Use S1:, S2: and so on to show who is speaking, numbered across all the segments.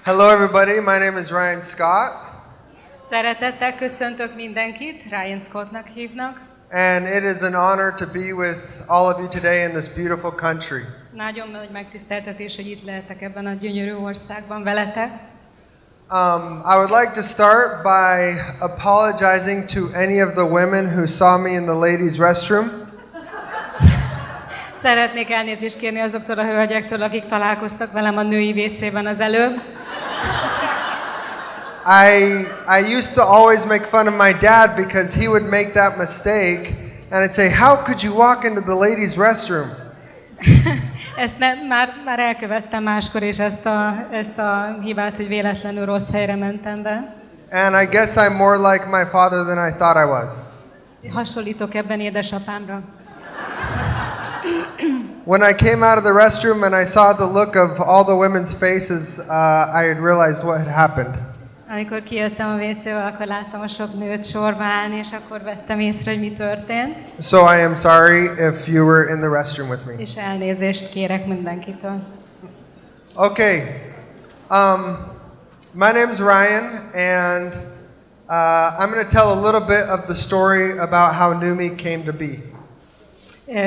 S1: Hello everybody, my name is Ryan Scott.
S2: Szeretettel köszöntök mindenkit, Ryan Scottnak hívnak.
S1: And it is an honor to be with all of you today in this beautiful country.
S2: Nagyon nagy megtiszteltetés, hogy itt lehetek ebben a gyönyörű országban veletek.
S1: I would like to start by apologizing to any of the women who saw me in the ladies' restroom.
S2: Szeretnék elnézést kérni azoktól a hölgyektől, akik találkoztak velem a női WC-ben az előbb.
S1: I used to always make fun of my dad because he would make that mistake and I'd say, how could you walk into the ladies' restroom?
S2: Ezt már elkövettem máskor is ezt a hibát, hogy véletlenül rossz helyre mentem be.
S1: And I guess I'm more like my father than I thought I was.
S2: Hasonlítok ebben édesapámra.
S1: When I came out of the restroom and I saw the look of all the women's faces, I had realized what had happened.
S2: Amikor kijöttem a WC-ből, akkor láttam a sok nőt sorba állni, és akkor vettem észre, hogy mi történt.
S1: So I am sorry if you were in the restroom with me.
S2: És elnézést kérek mindenkitől.
S1: Okay. My name's Ryan, and I'm going to tell a little bit of the story about how Numi came to be.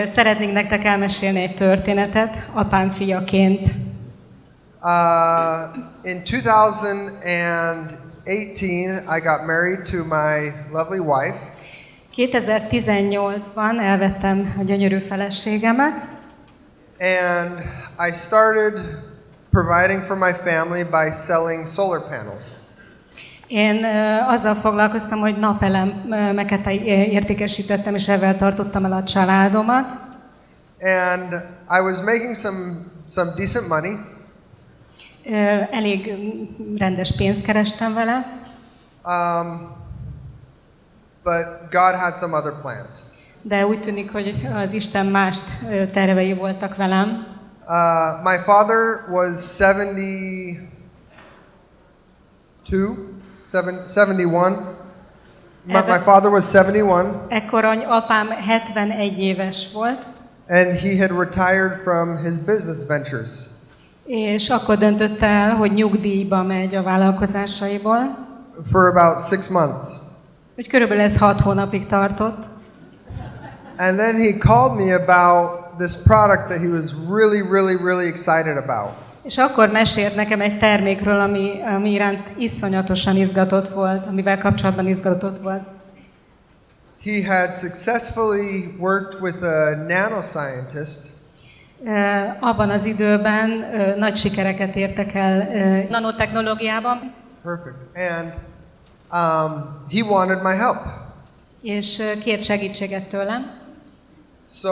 S2: Szeretnék nektek elmesélni egy történetet apám fiaként.
S1: In 2018, I got married to my lovely wife.
S2: 2018-ban elvettem a gyönyörű feleségemet.
S1: And I started providing for my family by selling solar panels.
S2: Én azzal foglalkoztam, hogy napelemeket értékesítettem, és ezzel tartottam el a családomat.
S1: And I was making some decent money.
S2: Elég rendes pénzt kerestem vele.
S1: But God had some other plans.
S2: De úgy tűnik, hogy az Isten más tervei voltak velem.
S1: My father was 71. My father was 71.
S2: Ekkor apám 71 éves volt.
S1: And he had retired from his business ventures.
S2: És akkor döntött el, hogy nyugdíjba megy a vállalkozásaiból.
S1: For about 6 months.
S2: Úgy körülbelül ez 6 hónapig tartott.
S1: And then he called me about this product that he was really excited about.
S2: És akkor mesélt nekem egy termékről, ami iránt iszonyatosan izgatott volt, amivel kapcsolatban izgatott volt.
S1: He had successfully worked with a nanoscientist.
S2: Abban az időben nagy sikereket értek el nanotechnológiában.
S1: Perfect. And he wanted my help.
S2: És kért segítséget tőlem.
S1: So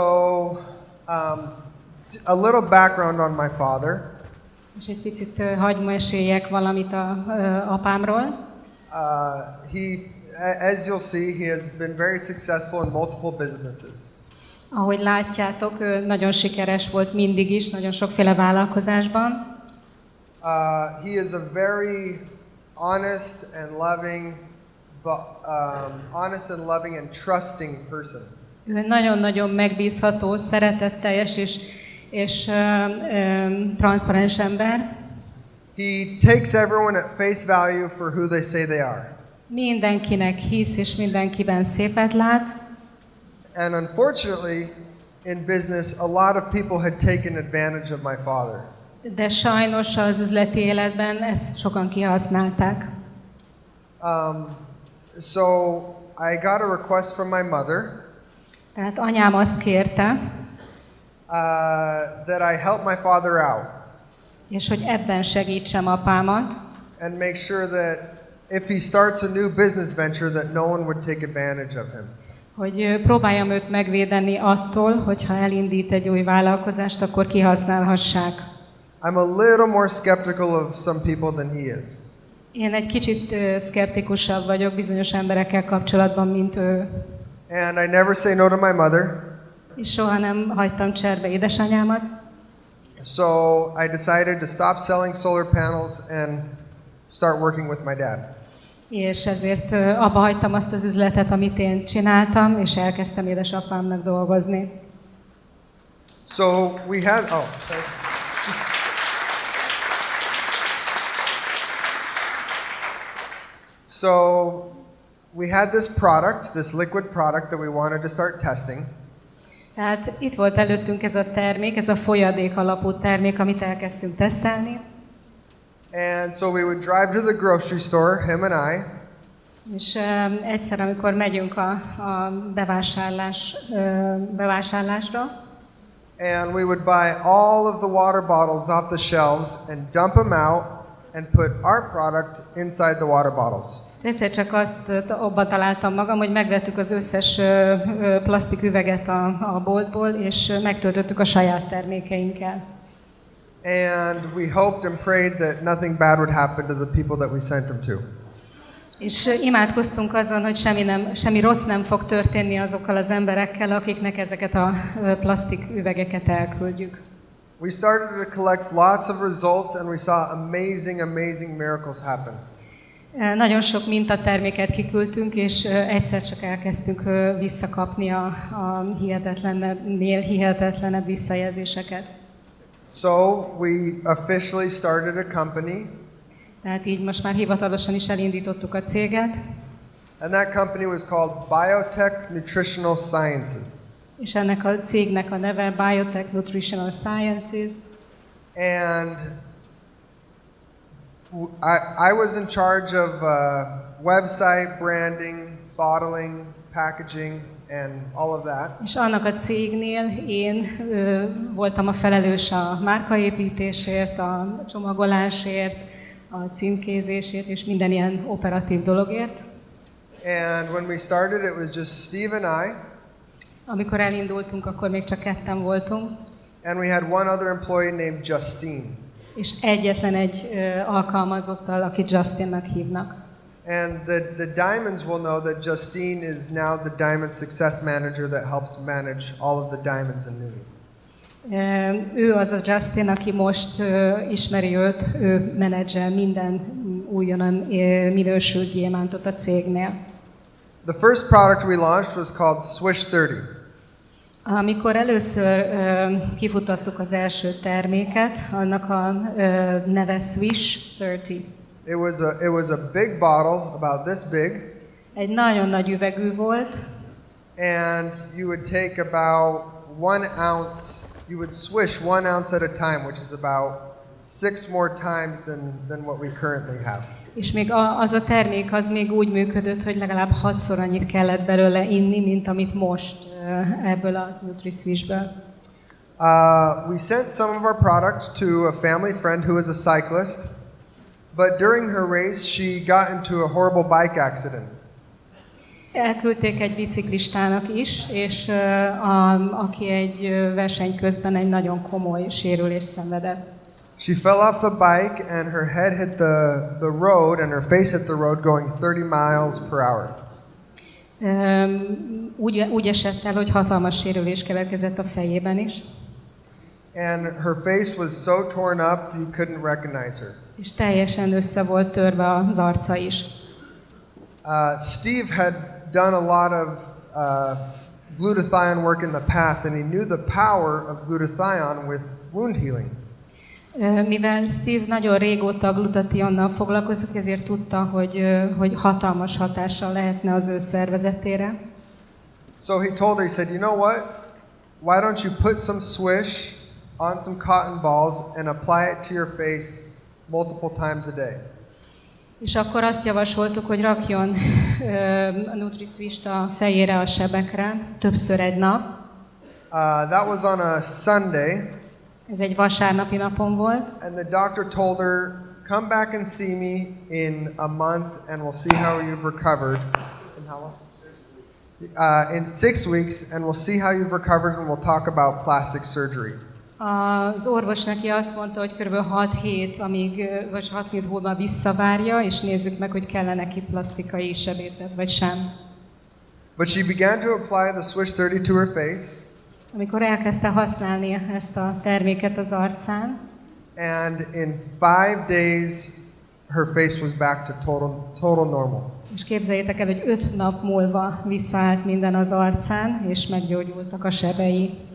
S1: a little background on my father.
S2: És egy picit hadd meséljek valamit apámról.
S1: As you'll see, he has been very successful in multiple businesses.
S2: Ahogy látjátok, ő nagyon sikeres volt mindig is, nagyon sokféle vállalkozásban.
S1: He is a very honest and loving and trusting person.
S2: Ő nagyon-nagyon megbízható, szeretetteljes és transzparens ember.
S1: He takes everyone at face value for who they say they are.
S2: Mindenkinek hisz és mindenkiben szépet lát.
S1: And unfortunately, in business, a lot of people had taken advantage of my father.
S2: De sajnos az üzleti életben ezt sokan kihasználták.
S1: So I got a request from my mother.
S2: Tehát anyám azt kérte,
S1: that I help my father out.
S2: És hogy ebben segítsem apámat.
S1: And make sure that if he starts a new business venture, that no one would take advantage of him.
S2: Hogy próbáljam őt megvédeni attól, hogyha elindít egy új vállalkozást, akkor kihasználhassák.
S1: I'm a little more skeptical of some people than he is.
S2: Én egy kicsit szkeptikusabb vagyok bizonyos emberekkel kapcsolatban, mint ő.
S1: And I never say no to my mother.
S2: És soha nem hagytam cserbe édesanyámat.
S1: So I decided to stop selling solar panels and start working with my dad.
S2: És ezért abba hagytam azt az üzletet, amit én csináltam, és elkezdtem édesapámnak dolgozni.
S1: So we had, So we had this product, this liquid product that we wanted to start testing.
S2: Tehát itt volt előttünk ez a termék, ez a folyadék alapú termék, amit elkezdtünk tesztelni.
S1: And so we would drive to the grocery store, him and I,
S2: És egyszer, amikor megyünk a bevásárlásra,
S1: and we would buy all of the water bottles off the shelves and dump them out and put our product inside the water bottles.
S2: egyszer csak azt abba találtam magam, hogy megvettük az összes plastik üveget a boltból, és megtöltöttük a saját termékeinkkel.
S1: And we hoped and prayed that nothing bad would happen to the people that we sent them to.
S2: És imádkoztunk azon, hogy semmi rossz nem fog történni azokkal az emberekkel, akiknek ezeket a plastik üvegeket elküldjük.
S1: We started to collect lots of results and we saw amazing miracles happen.
S2: Nagyon sok mintaterméket kiküldtünk, és egyszer csak elkezdtünk visszakapni a hihetetlenebb visszajelzéseket.
S1: So we officially started a company.
S2: Tehát így most már hivatalosan is elindítottuk a céget.
S1: And that company was called Biotech Nutritional Sciences.
S2: És ennek a cégnek a neve Biotech Nutritional Sciences.
S1: And I was in charge of website, branding, bottling, packaging, and all of that.
S2: És annak a cégnél én voltam a felelős a márkaépítésért, a csomagolásért, a címkézésért és minden ilyen operatív dologért.
S1: And when we started, it was just Steve and I.
S2: Amikor elindultunk, akkor még csak ketten voltunk.
S1: And we had one other employee named Justine.
S2: És egyetlen egy alkalmazottal, akit Justinnak hívnak.
S1: And the Diamonds will know that Justine is now the Diamond Success Manager that helps manage all of the diamonds in Newry.
S2: Ő az a Justin, aki most ismeri őt, ő menedzsel minden újonnan minősült gyémántot a cégnél.
S1: The first product we launched was called Swish 30.
S2: Amikor először kifutottuk az első terméket, annak a neve Swish 30.
S1: It was a big bottle, about this big.
S2: Egy nagyon nagy üvegű volt.
S1: And you would take about 1 ounce, you would swish 1 ounce at a time, which is about 6 more times than what we currently have.
S2: És még az a termék az még úgy működött, hogy legalább 6-szor annyit kellett belőle inni, mint amit most ebből a NutriSwishből.
S1: We sent some of our product to a family friend who is a cyclist, but during her race she got into a horrible bike accident.
S2: Elküldték egy biciklistának is, és aki egy verseny közben egy nagyon komoly sérülést szenvedett.
S1: She fell off the bike and her head hit the road and her face hit the road going 30 miles per hour.
S2: Úgy esett el, hogy hatalmas sérülés keletkezett a fejében is.
S1: And her face was so torn up you couldn't recognize her.
S2: És teljesen össze volt törve az arca is.
S1: Steve had done a lot of glutathione work in the past and he knew the power of glutathione with wound healing.
S2: Mivel Steve nagyon régóta a glutationnal foglalkozik, ezért tudta, hogy hatalmas hatással lehetne az ő szervezetére.
S1: So he told her, he said, you know what? Why don't you put some Swish on some cotton balls and apply it to your face multiple times a day.
S2: És akkor azt javasoltuk, hogy rakjon a NutriSwish-t a fejére, a sebekre, többször egy nap.
S1: That was on a Sunday.
S2: Ez egy vasárnapi napon volt.
S1: And the doctor told her, come back and see me in a month and we'll see how you've recovered. In how long? In 6 weeks and we'll see how you've recovered and we'll talk about plastic surgery.
S2: Az orvos neki azt mondta, hogy kb. 6 hét, vagy 6 hét múlva visszavárja, és nézzük meg, hogy kellene neki plastikai sebészet, vagy sem.
S1: But she began to apply the Swish 30 to her face.
S2: Amikor elkezdte használni ezt a terméket az arcán,
S1: and in 5 days her face was back to total normal.
S2: És képzeljétek el, hogy 5 nap múlva visszaállt minden az arcán, és meggyógyultak a sebei.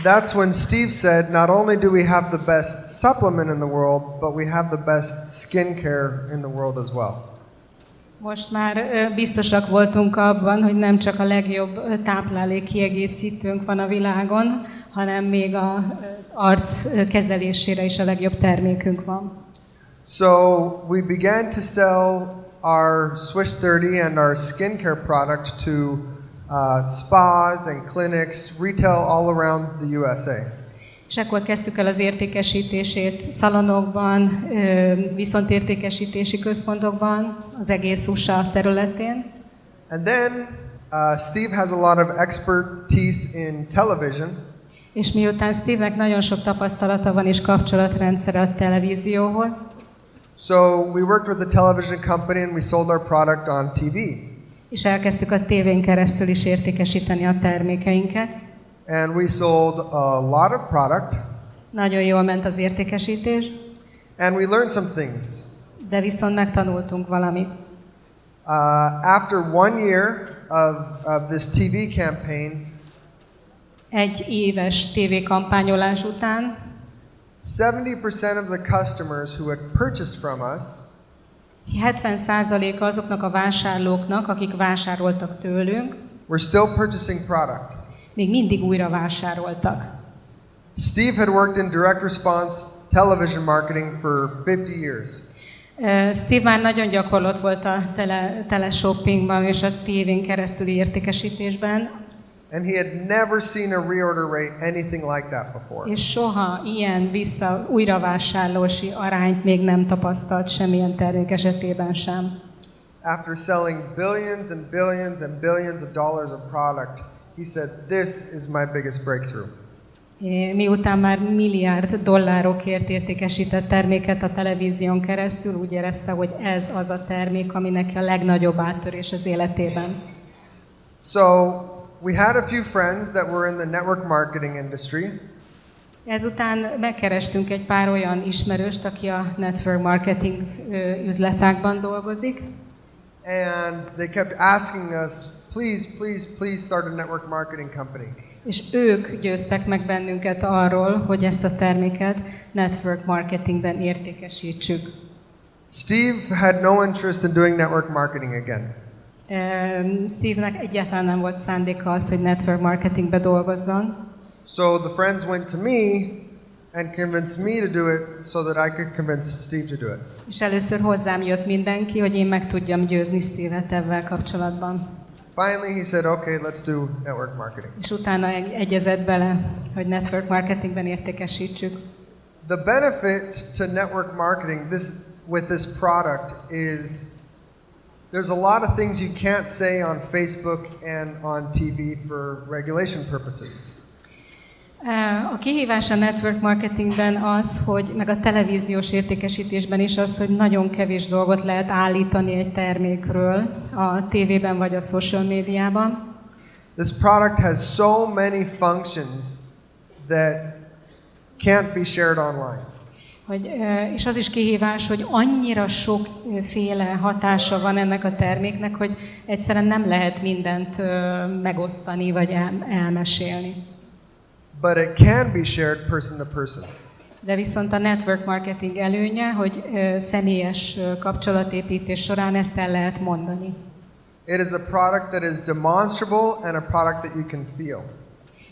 S1: That's when Steve said, not only do we have the best supplement in the world, but we have the best skincare in the world as well.
S2: Most már biztosak voltunk abban, hogy nem csak a legjobb táplálék kiegészítőnk van a világon, hanem még az arc kezelésére is a legjobb termékünk van.
S1: So we began to sell our Swish 30 and our skincare product to spas and clinics, retail all around the USA.
S2: És ekkor kezdtük el az értékesítését szalonokban, viszontértékesítési központokban, az egész USA területén.
S1: And then Steve has a lot of expertise in television.
S2: És miután Steve-nek nagyon sok tapasztalata van és kapcsolatrendszere a televízióhoz,
S1: So we worked with a television company and we sold our product on TV.
S2: és elkezdtük a tévén keresztül is értékesíteni a termékeinket.
S1: And we sold a lot of product.
S2: Nagyon jól ment az értékesítés,
S1: And we learned some things.
S2: de viszont megtanultunk valamit.
S1: After 1 year of this TV campaign,
S2: 1 éves tévékampányolás után
S1: 70% of the customers who had purchased from us
S2: 70% azoknak a vásárlóknak, akik vásároltak tőlünk,
S1: were still purchasing product.
S2: még mindig újra vásároltak.
S1: Steve had worked in direct response television marketing for 50 years.
S2: Steve már nagyon gyakorlott volt a teleshoppingban és a tévén keresztüli értékesítésben,
S1: And he had never seen a reorder rate anything like that before.
S2: és soha ilyen újravásárlósi arányt még nem tapasztalt semmilyen termék esetében sem.
S1: After selling billions and billions and billions of dollars of product, he said, "This is my biggest breakthrough."
S2: Miután már milliárd dollárokért értékesített terméket a televízión keresztül, úgy érezte, hogy ez az a termék, aminek a legnagyobb áttörés az életében.
S1: So we had a few friends that were in the network marketing industry.
S2: Ezután megkerestünk egy pár olyan ismerőst, aki a network marketing üzletágban dolgozik,
S1: And they kept asking us, please, please, please start a network marketing company.
S2: és ők győztek meg bennünket arról, hogy ezt a terméket network marketingben értékesítsük.
S1: Steve had no interest in doing network marketing again.
S2: Steve-nek egyáltalán nem volt szándéka az, hogy network marketingbe dolgozzon.
S1: So the friends went to me and convinced me to do it so that I could convince Steve to do it.
S2: És először hozzám jött mindenki, hogy én meg tudjam győzni Steve-et ebben kapcsolatban.
S1: Finally, he said, okay, let's do network marketing.
S2: És utána egyezett bele, hogy network marketingben értékesítsük.
S1: The benefit to network marketing with this product is there's a lot of things you can't say on Facebook and on TV for regulation purposes.
S2: A kihívás a network marketingben az, hogy meg a televíziós értékesítésben is az, hogy nagyon kevés dolgot lehet állítani egy termékről a tévében vagy a social médiában.
S1: This product has so many functions that can't be shared online.
S2: És az is kihívás, hogy annyira sokféle hatása van ennek a terméknek, hogy egyszerűen nem lehet mindent megosztani vagy elmesélni.
S1: But it can be shared person to person.
S2: De viszont a network marketing előnye, hogy személyes kapcsolatépítés során ezt el lehet mondani.
S1: It is a product that is demonstrable and a product that you can feel.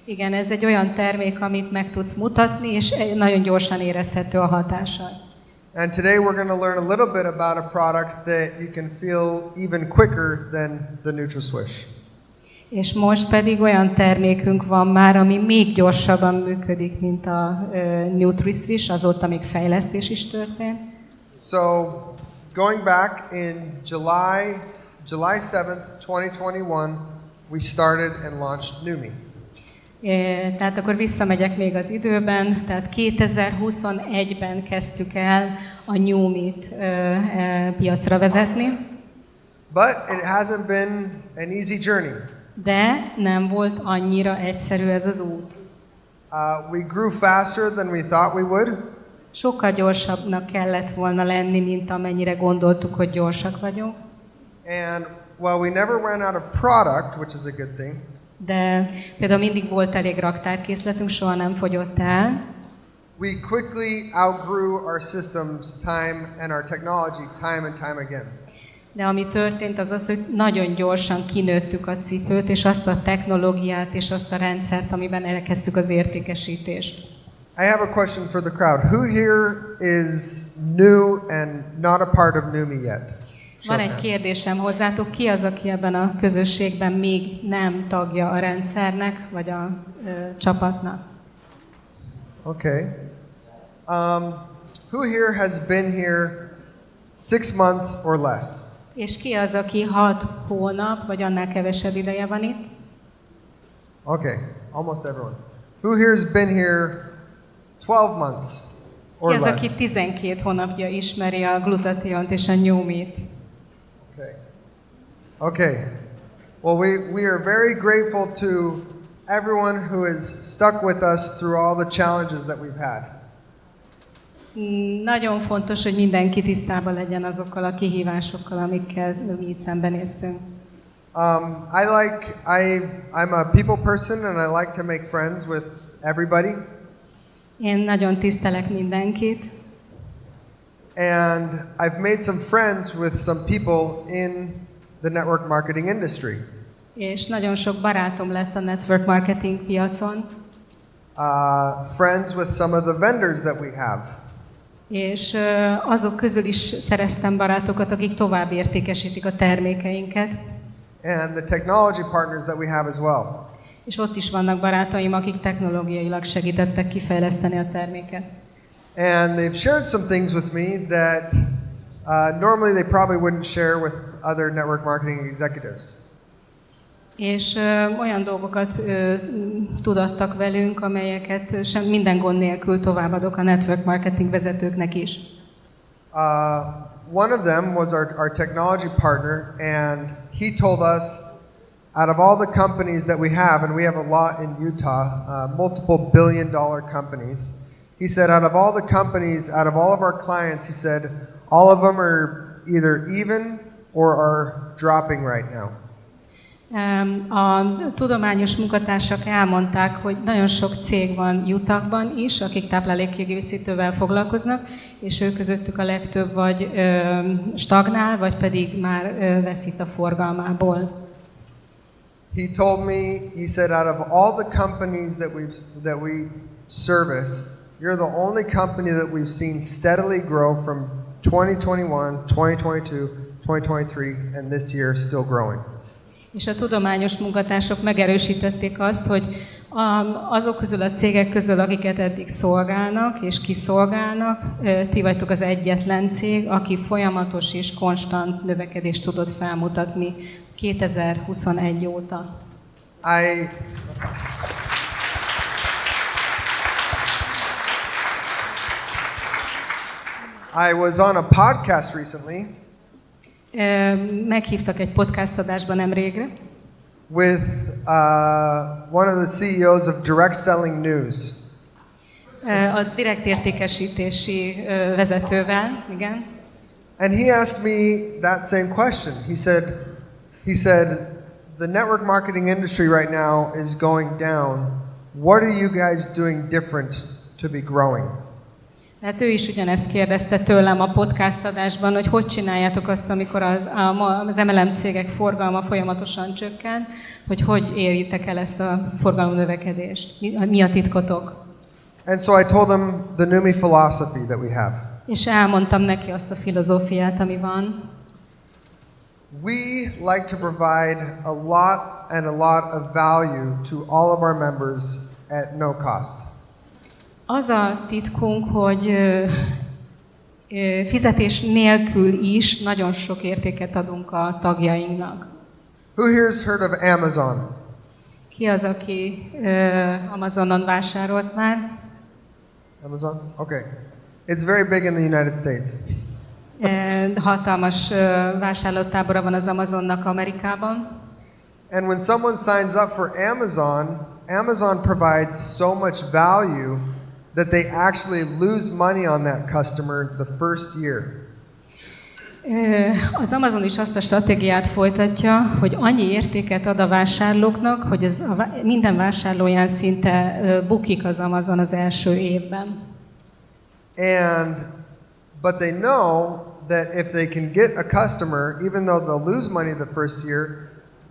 S2: Igen, ez egy olyan termék, amit meg tudsz mutatni, és nagyon gyorsan érezhető a hatása.
S1: And today we're going to learn a little bit about a product that you can feel even quicker than the NutraSwish.
S2: És most pedig olyan termékünk van már, ami még gyorsabban működik, mint a NutraSwish, azóta még fejlesztés is történt.
S1: So, going back in July 7th, 2021, we started and launched Numi.
S2: Tehát akkor visszamegyek még az időben, tehát 2021-ben kezdtük el a Numi-t piacra vezetni.
S1: But it hasn't been an easy journey.
S2: De nem volt annyira egyszerű ez az út.
S1: We grew faster than we thought we would.
S2: Sokkal gyorsabbnak kellett volna lenni, mint amennyire gondoltuk, hogy gyorsak vagyunk.
S1: And while we never ran out of product, which is a good thing,
S2: de például mindig volt elég raktárkészletünk, soha nem fogyott el.
S1: We quickly outgrew our systems time and our technology time and time again.
S2: De ami történt, az az, hogy nagyon gyorsan kinőttük a cipőt, és azt a technológiát, és azt a rendszert, amiben elkezdtük az értékesítést.
S1: I have a question for the crowd. Who here is new and not a part of Numi yet?
S2: Van egy kérdésem hozzátok, ki az, aki ebben a közösségben még nem tagja a rendszernek, vagy a csapatnak?
S1: Okay. Who here has been here 6 months or less?
S2: És ki az, aki 6 hónap, vagy annál kevesebb ideje van itt?
S1: Okay, almost everyone. Who here has been here 12 months or
S2: Ki az,
S1: less?
S2: aki 12 hónapja ismeri a glutationt és a Numi-t?
S1: Okay. Okay. Well, we are very grateful to everyone who has stuck with us through all the challenges that we've had.
S2: Nagyon fontos, hogy mindenki tisztában legyen azokkal a kihívásokkal, amikkel mi szembenéztünk.
S1: I'm a people person and I like to make friends with everybody.
S2: Én nagyon tisztelek mindenkit,
S1: And I've made some friends with some people in the network marketing industry.
S2: és nagyon sok barátom lett a network marketing piacon,
S1: Friends with some of the vendors that we have.
S2: és azok közül is szereztem barátokat, akik tovább értékesítik a termékeinket,
S1: And the technology partners that we have as well.
S2: és ott is vannak barátaim, akik technológiailag segítettek kifejleszteni a terméket.
S1: And they've shared some things with me that normally they probably wouldn't share with other network marketing executives.
S2: És olyan dolgokat tudattak velünk, amelyeket sem minden gond nélkül továbbadok a network marketing vezetőknek is.
S1: One of them was our technology partner, and he told us, out of all the companies that we have, and we have a lot in Utah, multiple billion-dollar companies, he said, out of all the companies, out of all of our clients, he said, all of them are either even or are dropping right now.
S2: A tudományos munkatársak elmondták, hogy nagyon sok cég van Utahban is, akik táplálékkiegészítővel foglalkoznak, és ők közöttük a legtöbb vagy stagnál, vagy pedig már veszít a forgalmából.
S1: He told me, he said, out of all the companies that we service, you're the only company that we've seen steadily grow from 2021, 2022, 2023, and this year still growing.
S2: És a tudományos munkatársak megerősítették azt, hogy azok közül a cégek közül, akiket eddig szolgálnak és kiszolgálnak, ti vagytok az egyetlen cég, aki folyamatos és konstant növekedést tudott felmutatni 2021 óta.
S1: I was on a podcast recently
S2: Meghívtak egy podcast adásba nemrégre,
S1: with one of the CEOs of Direct Selling News.
S2: A direkt értékesítési vezetővel, igen.
S1: And he asked me that same question. He said, the network marketing industry right now is going down. What are you guys doing different to be growing?
S2: Hát ő is ugyanezt kérdezte tőlem a podcast adásban, hogy csináljátok azt, amikor az MLM cégek forgalma folyamatosan csökken, hogy éritek el ezt a forgalom növekedést. Mi a titkotok?
S1: And so I told him the Numi philosophy that we have.
S2: És elmondtam neki azt a filozófiát, ami van.
S1: We like to provide a lot of value to all of our members at no cost.
S2: Az a titkunk, hogy fizetés nélkül is nagyon sok értéket adunk a tagjainknak.
S1: Who here has heard of Amazon?
S2: Ki az, aki Amazonon vásárolt már?
S1: Amazon? Okay. It's very big in the United States.
S2: Hatalmas vásárlótábora van az Amazonnak Amerikában.
S1: And when someone signs up for Amazon, Amazon provides so much value that they actually lose money on that customer the first year.
S2: Az Amazon is azt a stratégiát folytatja, hogy annyi értéket ad a vásárlóknak, hogy minden vásárlóján szinte bukik az Amazon az első évben.
S1: But they know that if they can get a customer, even though they'll lose money the first year,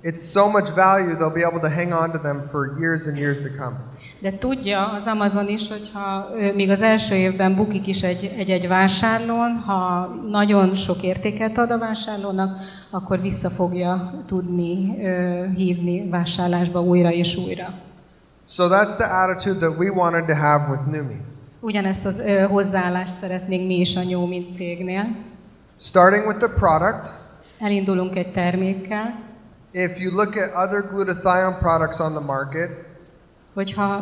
S1: it's so much value they'll be able to hang on to them for years and years to come.
S2: De tudja az Amazon is, hogyha még az első évben bukik is egy vásárlón, ha nagyon sok értéket ad a vásárlónak, akkor vissza fogja tudni hívni vásárlásba újra és újra.
S1: So that's the attitude that we wanted to have with Numi.
S2: Ugyanezt az hozzáállást szeretnénk mi is a New Me cégnél.
S1: Starting with the product.
S2: Elindulunk egy termékkel.
S1: If you look at other glutathione products on the market,
S2: hogyha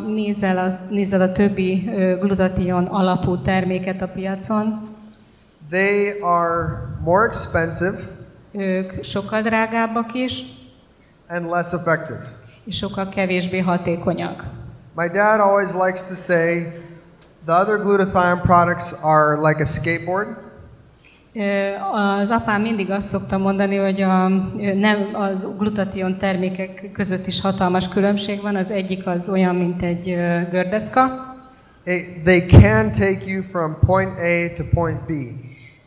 S2: nézel a többi glutathion alapú terméket a piacon,
S1: they are more expensive,
S2: ők sokkal drágábbak is,
S1: and less effective.
S2: És sokkal kevésbé hatékonyak.
S1: My dad always likes to say, the other glutathione products are like a skateboard.
S2: Az apám mindig azt szokta mondani, hogy az glutathion termékek között is hatalmas különbség van. Az egyik az olyan, mint egy gördeszka.
S1: They can take you from point A to point B.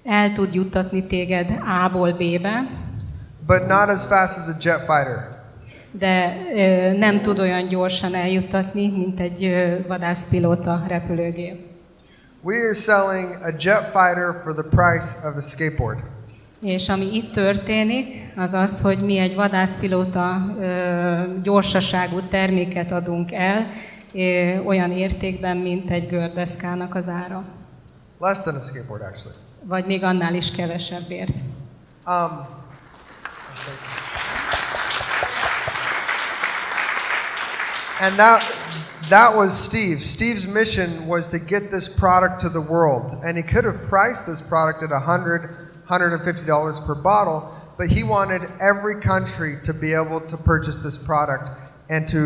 S2: El tud juttatni téged A-ból B-be.
S1: But not as fast as a jet fighter.
S2: De nem tud olyan gyorsan eljuttatni, mint egy vadászpilóta repülőgép.
S1: We are selling a jet fighter for the price of a skateboard.
S2: És ami itt történik, az az, hogy mi egy vadászpilóta gyorsaságú terméket adunk el, olyan értékben, mint egy gördeszkának az ára.
S1: Less than a skateboard, actually.
S2: Vagy még annál is kevesebbért.
S1: And that was Steve. Steve's mission was to get this product to the world. And he could have priced this product at $150 per bottle, but he wanted every country to be able to purchase this product and to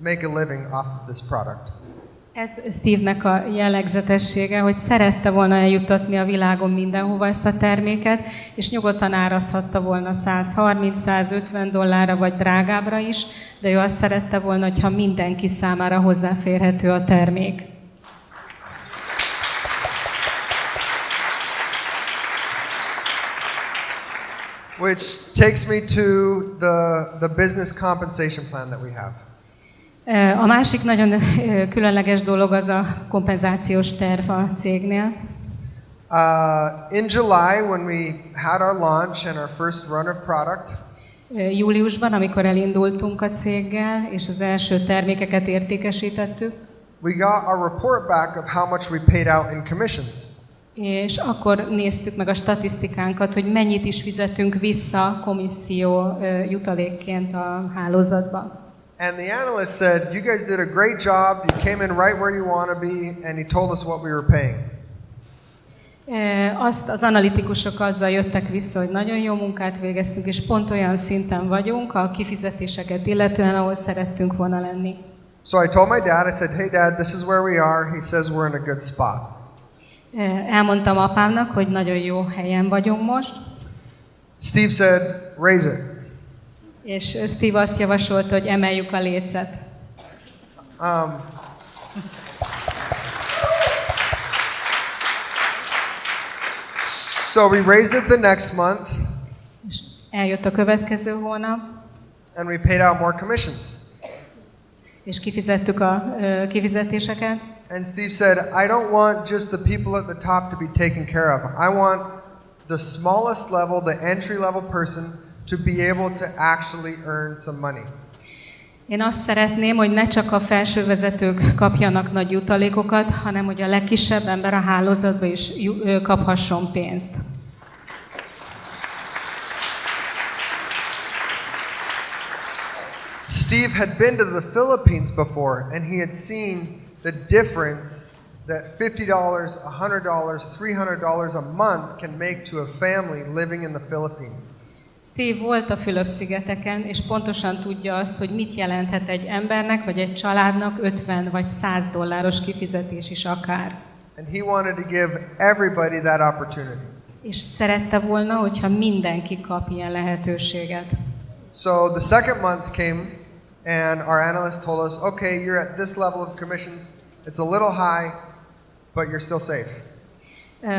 S1: make a living off of this product.
S2: Ez Steve-nek a jellegzetessége, hogy szerette volna eljuttatni a világon mindenhova ezt a terméket, és nyugodtan árazhatta volna $130-150 vagy drágábbra is, de ő azt szerette volna, hogyha mindenki számára hozzáférhető a termék.
S1: Which takes me to the business compensation plan that we have.
S2: A másik nagyon különleges dolog az a kompenzációs terv a cégnél.
S1: In July, when we had our launch and our first run of product,
S2: júliusban, amikor elindultunk a céggel, és az első termékeket értékesítettük,
S1: we got a report back of how much we paid out in commissions.
S2: És akkor néztük meg a statisztikánkat, hogy mennyit is fizetünk vissza komisszió jutalékként a hálózatba.
S1: And the analyst said, "You guys did a great job. You came in right where you want to be," and he told us what we were paying.
S2: Azt az analitikusok azzal jöttek vissza, hogy nagyon jó munkát végeztünk, és pont olyan szinten vagyunk a kifizetéseket illetően, ahol szerettünk volna lenni.
S1: So I told my dad, I said, "Hey Dad, this is where we are." He says we're in a good spot.
S2: Elmondtam apámnak, hogy nagyon jó helyen vagyunk most.
S1: Steve said, "Raise it."
S2: És Steve azt javasolta, hogy emeljük a lécet.
S1: So we raised it the next month.
S2: És eljött a következő hónap.
S1: And we paid out more commissions.
S2: És kifizettük a kifizetéseket.
S1: And Steve said, "I don't want just the people at the top to be taken care of. I want the smallest level, the entry level person to be able to actually earn some money."
S2: Én azt szeretném, hogy ne csak a felsővezetők kapjanak nagy jutalékokat, hanem hogy a legkisebb ember a hálózatban is kaphasson pénzt.
S1: Steve had been to the Philippines before, and he had seen the difference that $50, $100, $300 a month can make to a family living in the Philippines.
S2: Steve volt a Fülöp-szigeteken, és pontosan tudja azt, hogy mit jelenthet egy embernek, vagy egy családnak 50 vagy $100 kifizetés is akár.
S1: And he wanted to give everybody that opportunity.
S2: és szerette volna, hogyha mindenki kap ilyen lehetőséget.
S1: So the second month came, and our analyst told us, okay, you're at this level of commissions. It's a little high, but you're still safe.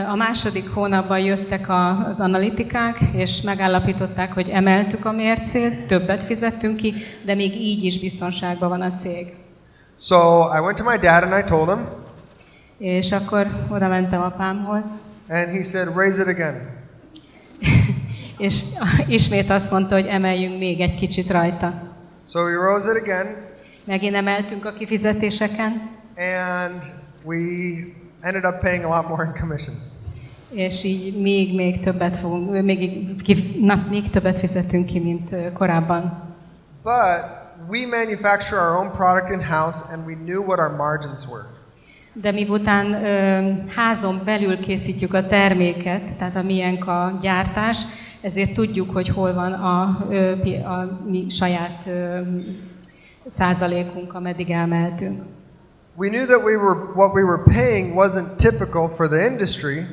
S2: A második hónapban jöttek az analitikák, és megállapították, hogy emeltük a mércét, többet fizettünk ki, de még így is biztonságban van a cég.
S1: So I went to my dad and I told him,
S2: És akkor oda mentem apámhoz,
S1: and he said, raise it again.
S2: és ismét azt mondta, hogy emeljünk még egy kicsit rajta.
S1: So we rose it again,
S2: Megint emeltünk a kifizetéseken,
S1: and we ended up paying a lot more in commissions.
S2: és így még többet fogunk, még többet fizetünk ki, mint korábban.
S1: But we manufacture our own product in-house, and we knew what our margins were.
S2: De miután házon belül készítjük a terméket, tehát a miénk a gyártás, ezért tudjuk, hogy hol van a mi saját százalékunk, ameddig elmehetünk.
S1: We knew that what we were paying wasn't typical for the industry,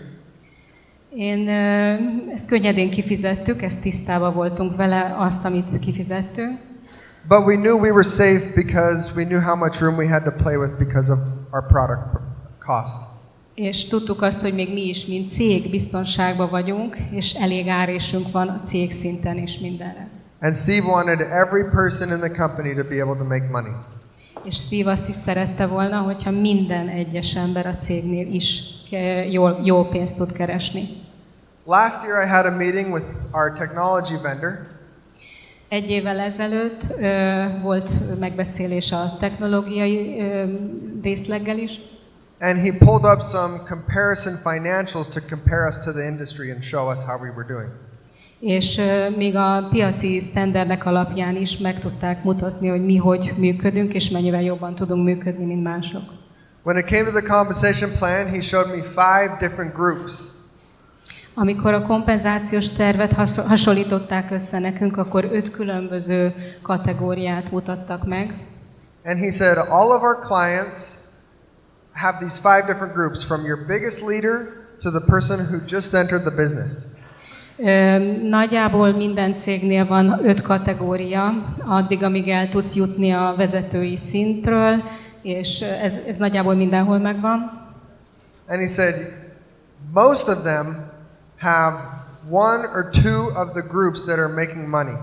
S2: Ezt könnyedén kifizettük, ezt tisztában voltunk vele, azt, amit kifizettünk.
S1: but we knew we were safe because we knew how much room we had to play with because of our product cost.
S2: És tudtuk azt, hogy még mi is, mint cég biztonságban vagyunk, és elég árésünk van a cég szinten is mindenre.
S1: And Steve wanted every person in the company to be able to make money.
S2: És Steve azt is szerette volna, hogyha minden egyes ember a cégnél is jó pénzt tud keresni.
S1: Last year I had a meeting with our technology vendor,
S2: Egy évvel ezelőtt volt megbeszélés a technológiai részleggel is,
S1: and he pulled up some comparison financials to compare us to the industry and show us how we were doing.
S2: és még a piaci sztenderdek alapján is meg tudták mutatni, hogy mi hogy működünk, és mennyivel jobban tudunk működni, mint mások.
S1: When it came to the compensation plan, he showed me 5 different groups.
S2: Amikor a kompenzációs tervet hasonlították össze nekünk, akkor 5 különböző kategóriát mutattak meg.
S1: And he said, all of our clients have these 5 different groups, from your biggest leader to the person who just entered the business.
S2: Nagyjából minden cégnél van 5 kategória, addig, amíg el tudsz jutni a vezetői szintről, és ez nagyjából mindenhol megvan.
S1: And he said, most of them have 1 or 2 of the groups that are making money.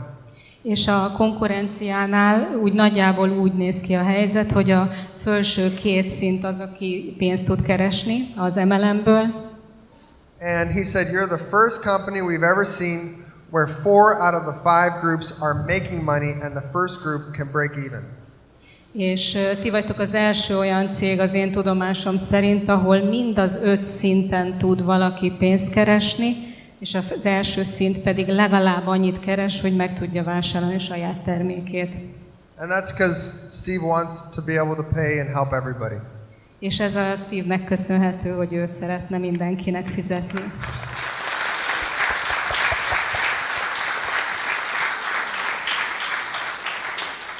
S2: És a konkurenciánál úgy nagyjából úgy néz ki a helyzet, hogy a felső 2 szint az, aki pénzt tud keresni az MLM-ből.
S1: And he said, you're the first company we've ever seen where 4 out of the 5 groups are making money and the first group can break even.
S2: És ti vagytok az első olyan cég az én tudomásom szerint, ahol mind az 5 szinten tud valaki pénzt keresni, és az első szint pedig legalább annyit keres, hogy meg tudja vásárolni saját termékét.
S1: And that's because Steve wants to be able to pay and help everybody.
S2: És ez a Steve-nek köszönhető, hogy ő szeretne mindenkinek fizetni.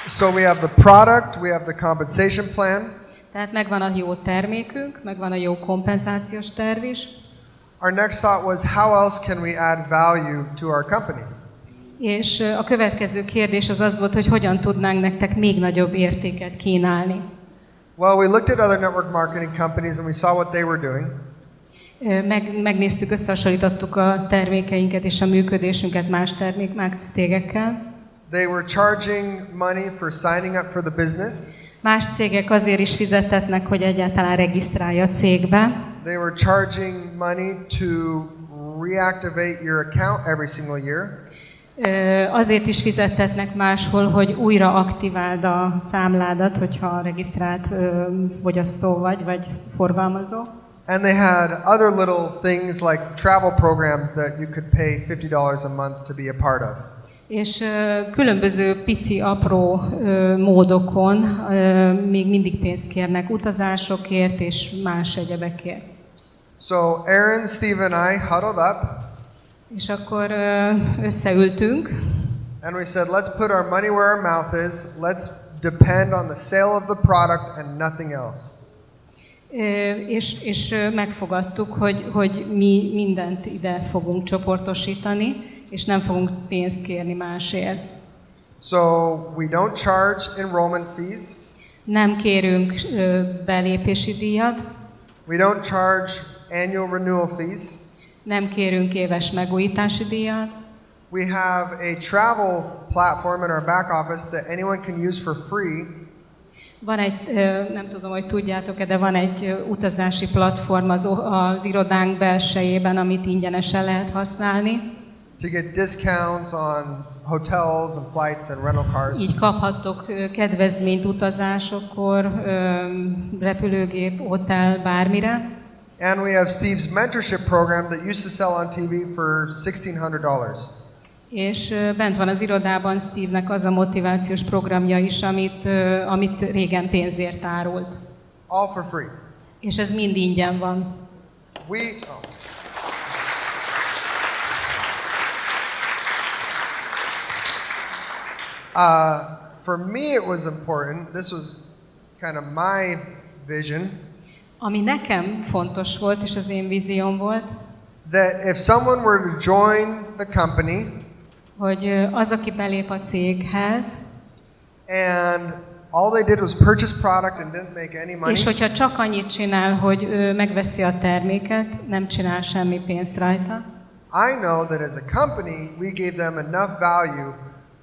S1: So we have the product, we have the compensation plan.
S2: Tehát megvan a jó termékünk, megvan a jó kompenzációs terv is.
S1: Our next thought was, how else can we add value to our company?
S2: És a következő kérdés az volt, hogy hogyan tudnánk nektek még nagyobb értéket kínálni.
S1: Well, we looked at other network marketing companies and we saw what they were doing.
S2: Megnéztük, összehasonlítottuk a termékeinket és a működésünket más cégekkel.
S1: They were charging money for signing up for the business.
S2: Más cégek azért is fizettetnek, hogy egyáltalán regisztrálja a cégbe.
S1: They were charging money to reactivate your account every single year.
S2: Azért is fizettetnek máshol, hogy újra aktiváld a számládat, hogyha regisztrált fogyasztó vagy forgalmazó.
S1: And they had other little things like travel programs that you could pay $50 a month to be a part of.
S2: És különböző pici, apró módokon még mindig pénzt kérnek utazásokért és más egyebekért.
S1: So Aaron, Steve and I huddled up.
S2: És akkor összeültünk.
S1: And we said, let's put our money where our mouth is. Let's depend on the sale of the product and nothing else.
S2: És megfogadtuk, hogy mi mindent ide fogunk csoportosítani, és nem fogunk pénzt kérni másért.
S1: So we don't charge enrollment fees.
S2: Nem kérünk belépési díjat,
S1: We don't charge annual renewal fees.
S2: nem kérünk éves megújítási díjat.
S1: We have a travel platform in our back office that anyone can use for free.
S2: Van egy, nem tudom, hogy tudjátok-e, de van egy utazási platform az irodánk belsejében, amit ingyenesen lehet használni.
S1: To get discounts on hotels and flights and rental cars.
S2: Így kaphattok kedvezményt utazásokkor, repülőgép, hotel, bármire.
S1: And we have Steve's mentorship program that used to sell on TV for $1,600.
S2: És bent van az irodában Steve-nek az a motivációs programja is, amit régen pénzért árult.
S1: All for free.
S2: És ez mind ingyen van.
S1: For me it was important, this was kind of my vision,
S2: Ami nekem fontos volt, és az én vízióm volt,
S1: that if someone were to join the company
S2: hogy az, aki belép a céghez,
S1: and all they did was purchase product and didn't make any money,
S2: és hogyha csak annyit csinál, hogy ő megveszi a terméket, nem csinál semmi pénzt rajta,
S1: I know that as a company we gave them enough value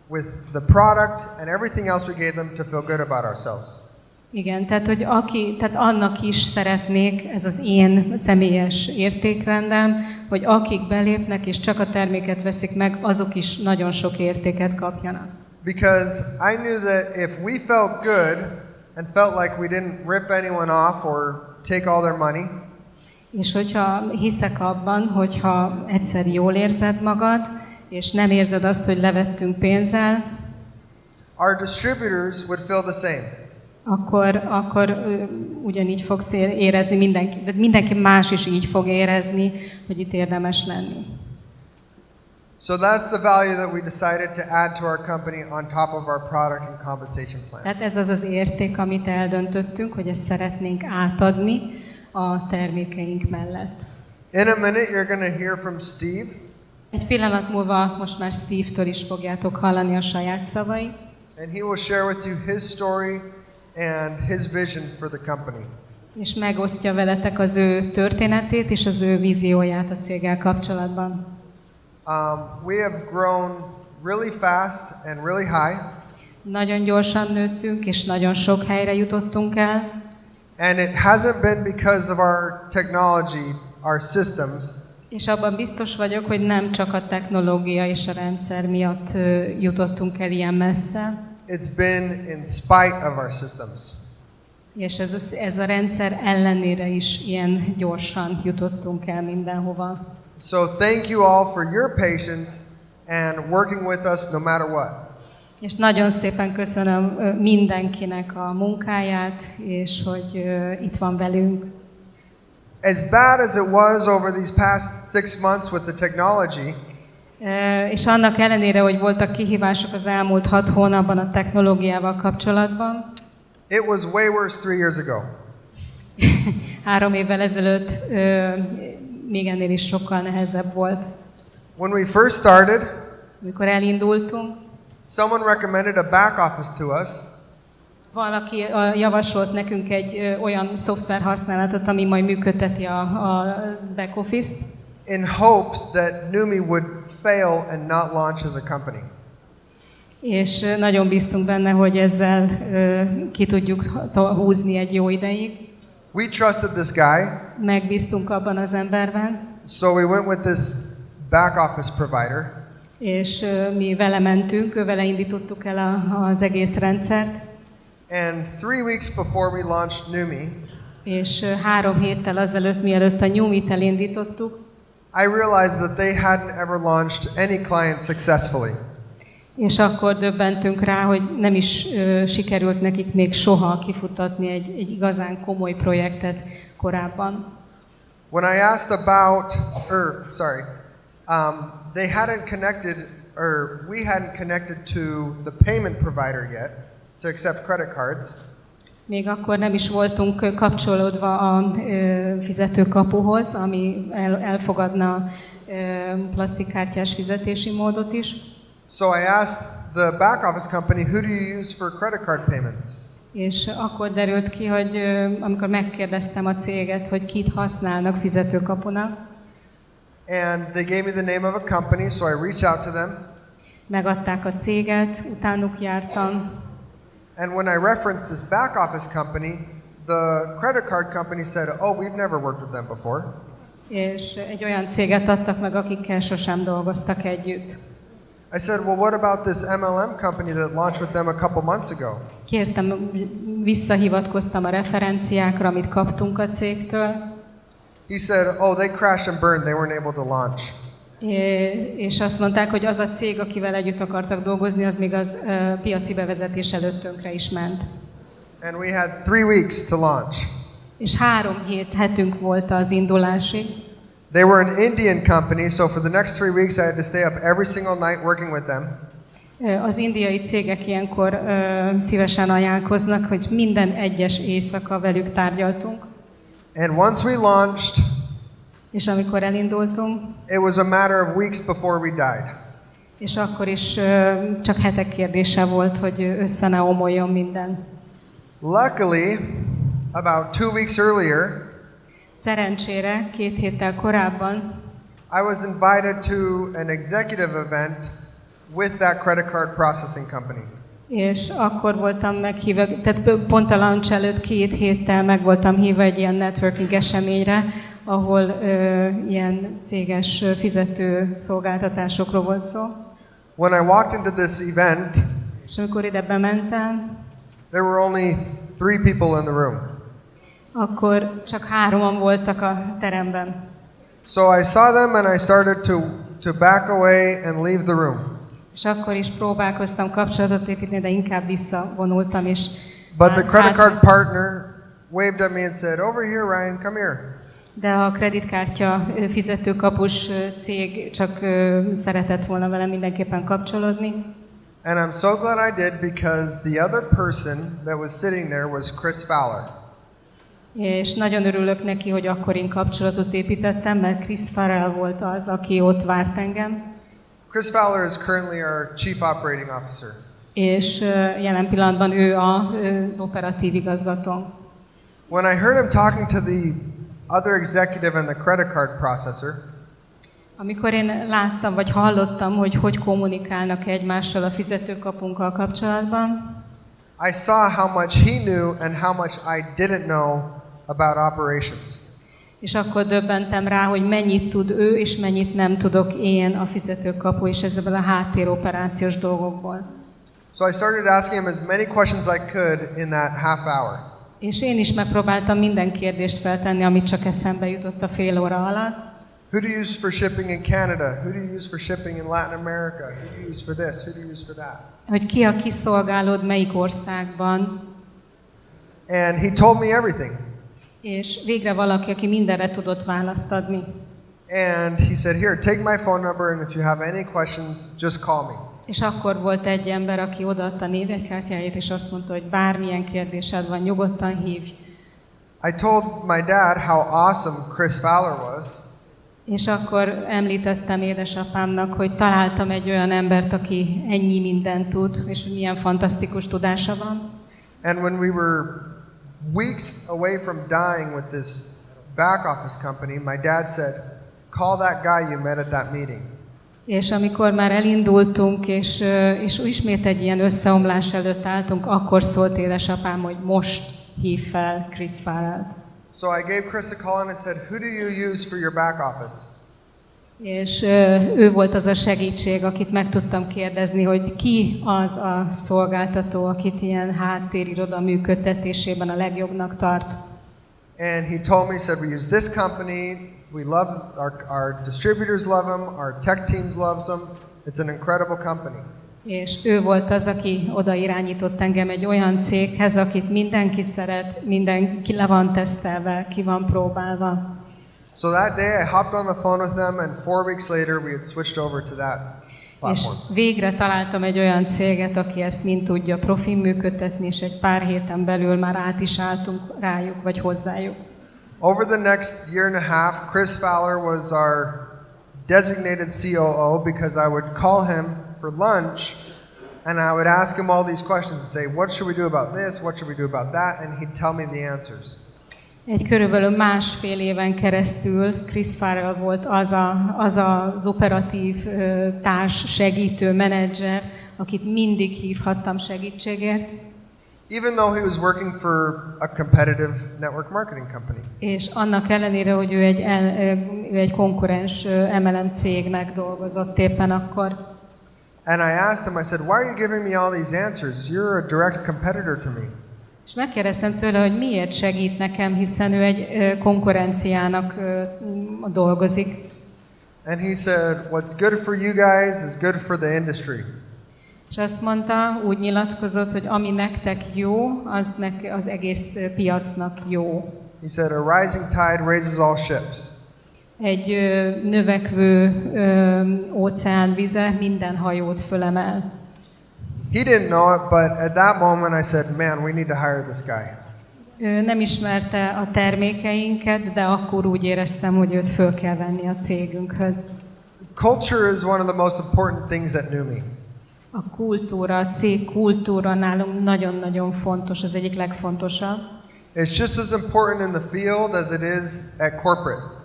S1: with the product and everything else we gave them to feel good about ourselves.
S2: igen, tehát, tehát annak is szeretnék, ez az én személyes értékrendem, hogy akik belépnek és csak a terméket veszik meg, azok is nagyon sok értéket kapjanak.
S1: Because I knew that if we felt good and felt like we didn't rip anyone off or take all their money,
S2: és hogyha hiszek abban, hogyha egyszer jól érzed magad, és nem érzed azt, hogy levettünk pénzzel,
S1: our distributors would feel the same.
S2: akkor ugyanígy fogsz érezni, mindenki más is így fog érezni, hogy itt érdemes lenni.
S1: So that's the value that we decided to add to our company on top of our product and compensation plan.
S2: Tehát ez az az érték, amit eldöntöttünk, hogy ezt szeretnénk átadni a termékeink mellett.
S1: In a minute you're going to hear from Steve.
S2: Egy pillanat múlva most már Steve-től is fogjátok hallani a saját szavait.
S1: And he will share with you his story and his vision for the company.
S2: És megosztja veletek az ő történetét és az ő vízióját a céggel kapcsolatban.
S1: We have grown really fast and really high.
S2: Nagyon gyorsan nőttünk, és nagyon sok helyre jutottunk el.
S1: And it hasn't been because of our technology, our systems.
S2: És abban biztos vagyok, hogy nem csak a technológia és a rendszer miatt jutottunk el ilyen messze.
S1: It's been in spite of our systems.
S2: És ez a rendszer ellenére is ilyen gyorsan jutottunk el mindenhova.
S1: So thank you all for your patience and working with us no matter what.
S2: És nagyon szépen köszönöm mindenkinek a munkáját, és hogy itt van velünk.
S1: As bad as it was over these past 6 months with the technology,
S2: és annak ellenére, hogy voltak kihívások az elmúlt 6 hónapban a technológiával kapcsolatban,
S1: it was way worse 3 years ago.
S2: 3 évvel ezelőtt még ennél is sokkal nehezebb volt.
S1: When we first started,
S2: amikor elindultunk,
S1: someone recommended a back office to us.
S2: Valaki javasolt nekünk egy olyan szoftver használatot, ami majd működteti a back office-t.
S1: In hopes that Numi would fail and not launch as a company.
S2: És nagyon bíztunk benne, hogy ezzel ki tudjuk húzni egy jó ideig.
S1: We trusted this guy.
S2: Megbíztunk abban az emberben.
S1: So we went with this back office provider.
S2: És mi vele mentünk, vele indítottuk el az egész rendszert.
S1: And 3 weeks before we launched Numi,
S2: és 3 héttel azelőtt, mielőtt a Numit elindítottuk,
S1: I realized that they hadn't ever launched any client successfully.
S2: És akkor döbbentünk rá, hogy nem is sikerült nekik még soha kifutatni egy igazán komoly projektet korábban.
S1: When I asked about, they hadn't connected, or we hadn't connected to the payment provider yet to accept credit cards.
S2: Még akkor nem is voltunk kapcsolódva a fizetőkapuhoz, ami elfogadna plastikkártyás fizetési módot is.
S1: So I asked the back office company, who do you use for credit card payments?
S2: És akkor derült ki, hogy amikor megkérdeztem a céget, hogy kit használnak fizetőkapunak,
S1: And they gave me the name of a company, so I reached out to them.
S2: megadták a céget, utánuk jártam,
S1: And when I referenced this back office company, the credit card company said, oh, we've never worked with them before.
S2: és egy olyan céget adtak meg, akikkel sosem dolgoztak együtt.
S1: I said, well, what about this MLM company that launched with them a couple months ago?
S2: Kértem, visszahivatkoztam a referenciákra, amit kaptunk a cégtől,
S1: He said, oh, they crashed and burned. They weren't able to launch.
S2: és azt mondták, hogy az a cég, akivel együtt akartak dolgozni, az még az piaci bevezetés előtt tönkre is ment.
S1: And we had 3 weeks to launch.
S2: És 3 hetünk volt az indulásig.
S1: They were an Indian company, so for the next 3 weeks I had to stay up every single night working with them.
S2: Az indiai cégek ilyenkor szívesen ajánlkoznak, hogy minden egyes éjszaka velük tárgyaltunk.
S1: And once we launched,
S2: És amikor elindultunk,
S1: it was a matter of weeks before we died.
S2: és akkor is csak hetek kérdése volt, hogy össze ne omoljon minden.
S1: Luckily, about 2 weeks earlier,
S2: Szerencsére 2 héttel korábban
S1: I was invited to an executive event with that credit card processing company.
S2: és akkor voltam meghívva, tehát pont a launch előtt 2 héttel meg voltam hívva egy ilyen networking eseményre, ahol ilyen céges fizető szolgáltatásokról volt szó.
S1: When I walked into this event,
S2: És amikor ide bementem,
S1: there were only 3 people in the room.
S2: akkor csak 3-an voltak a teremben.
S1: So I saw them and I started to back away and leave the room.
S2: És akkor is próbálkoztam kapcsolatot építeni, de inkább visszavonultam, és
S1: But the credit card partner waved at me and said, over here, Ryan, come here.
S2: de a kreditkártya fizetőkapus cég csak szeretett volna velem mindenképpen kapcsolódni.
S1: And I'm so glad I did because the other person that was sitting there was Chris Fowler.
S2: És nagyon örülök neki, hogy akkor én kapcsolatot építettem, mert Chris Farrell volt az, aki ott várt engem.
S1: Chris Fowler is currently our Chief Operating Officer.
S2: És jelen pillanatban ő az operatív igazgató.
S1: When I heard him talking to the other executive and the credit card processor,
S2: Amikor én láttam, vagy hallottam, hogy kommunikálnak egymással a fizetőkapunkkal kapcsolatban,
S1: I saw how much he knew and how much I didn't know about operations.
S2: és akkor döbbentem rá, hogy mennyit tud ő, és mennyit nem tudok én a fizetőkapu és ezekből a háttéroperációs dolgokból.
S1: So I started asking him as many questions I could in that half hour.
S2: És én is megpróbáltam minden kérdést feltenni, amit csak eszembe jutott a fél óra alatt.
S1: Who do you use for shipping in Canada? Who do you use for shipping in Latin America? Who do you use for this? Who do you use for that?
S2: Hogy ki a kiszolgálód, melyik országban.
S1: And he told me everything.
S2: És végre valaki, aki mindenre tudott választ adni.
S1: And he said, here, take my phone number, and if you have any questions, just call me.
S2: És akkor volt egy ember, aki odaadta a névjegykártyáját, és azt mondta, hogy bármilyen kérdésed van, nyugodtan hívj.
S1: I told my dad how awesome Chris Fowler was.
S2: És akkor említettem édesapámnak, hogy találtam egy olyan embert, aki ennyi mindent tud, és milyen fantasztikus tudása van.
S1: And when we were weeks away from dying with this back office company, my dad said, call that guy you met at that meeting.
S2: És amikor már elindultunk, és ismét egy ilyen összeomlás előtt álltunk, akkor szólt édesapám, hogy most hív fel Chris Farrell-t.
S1: So I gave Chris a call and I said, who do you use for your back office?
S2: És ő volt az a segítség, akit meg tudtam kérdezni, hogy ki az a szolgáltató, akit ilyen háttériroda működtetésében a legjobbnak tart.
S1: And he told me, he said, we use this company, we love, our distributors love them, our tech teams loves them, it's an incredible company.
S2: És ő volt az, aki oda irányított engem egy olyan céghez, akit mindenki szeret, mindenki le van tesztelve, ki van próbálva.
S1: So that day I hopped on the phone with them and 4 weeks later we had switched over to that.
S2: És
S1: platform.
S2: végre találtam egy olyan céget, aki ezt mind tudja profi működtetni, és egy pár héten belül már át is álltunk rájuk, vagy hozzájuk.
S1: Over the next year and a half, Chris Fowler was our designated COO because I would call him for lunch and I would ask him all these questions and say, what should we do about this? What should we do about that? And he'd tell me the answers.
S2: Egy körülbelül másfél éven keresztül Chris Farrell volt az operatív társ, segítő, menedzser, akit mindig hívhattam segítségért.
S1: Even though he was working for a competitive network marketing company.
S2: És annak ellenére, hogy ő egy konkurens MLM cégnek dolgozott éppen akkor.
S1: And I asked him, I said, why are you giving me all these answers? You're a direct competitor to me.
S2: És megkérdeztem tőle, hogy miért segít nekem, hiszen ő egy konkurenciának dolgozik.
S1: And he said, what's good for you guys is good for the industry.
S2: És azt mondta, úgy nyilatkozott, hogy ami nektek jó, az egész piacnak jó.
S1: He said, a rising tide raises all ships.
S2: Egy növekvő óceánvize minden hajót fölemel.
S1: He didn't know it, but at that moment I said, man, we need to hire this guy.
S2: Ő nem ismerte a termékeinket, de akkor úgy éreztem, hogy őt föl kell venni a cégünkhöz.
S1: Culture is one of the most important things at Numi.
S2: A kultúra, a cég kultúra nálunk nagyon-nagyon fontos, az egyik legfontosabb.
S1: It's just as important in the field as it is at corporate.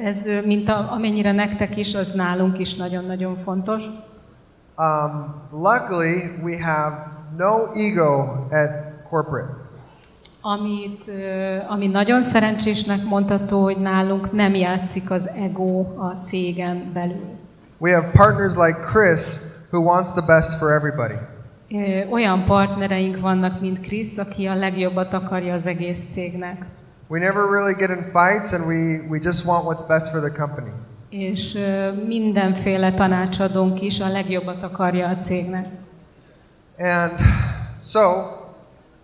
S2: Ez mint amennyire nektek is, az nálunk is nagyon-nagyon fontos.
S1: Luckily, we have no ego at corporate.
S2: Ami nagyon szerencsésnek mondható, hogy nálunk nem játszik az ego a cégen belül.
S1: We have partners like Chris who wants the best for everybody.
S2: Olyan partnereink vannak, mint Chris, aki a legjobbat akarja az egész cégnek.
S1: We never really get in fights and we just want what's best for the company.
S2: És mindenféle tanácsadónk is a legjobbat akarja a cégnek.
S1: And so,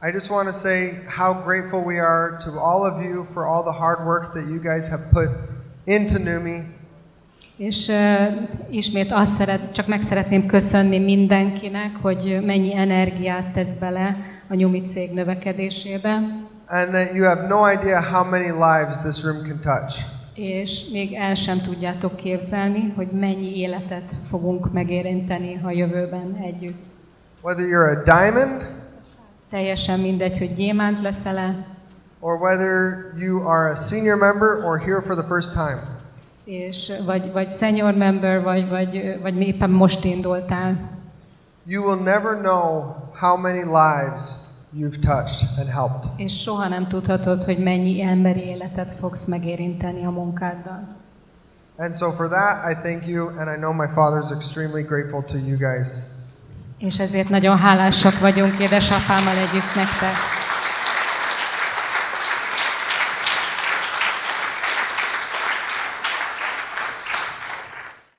S1: I just want to say how grateful we are to all of you for all the hard work that you guys have put into Numi.
S2: És ismét csak meg szeretném köszönni mindenkinek, hogy mennyi energiát tesz bele a Numi cég növekedésébe.
S1: And that you have no idea how many lives this room can touch.
S2: És még el sem tudjátok képzelni, hogy mennyi életet fogunk megérinteni a jövőben együtt.
S1: Whether you're a diamond,
S2: Teljesen mindegy, hogy gyémánt leszel-e,
S1: or whether you are a senior member or here for the first time.
S2: és vagy senior member, vagy éppen most indultál.
S1: You will never know how many lives you've touched and helped.
S2: És soha nem tudhatod, hogy mennyi emberi életet fogsz megérinteni a munkáddal.
S1: And so for that, I thank you, and I know my father's extremely grateful to you guys.
S2: És ezért nagyon hálásak vagyunk édesapámmal együtt nektek.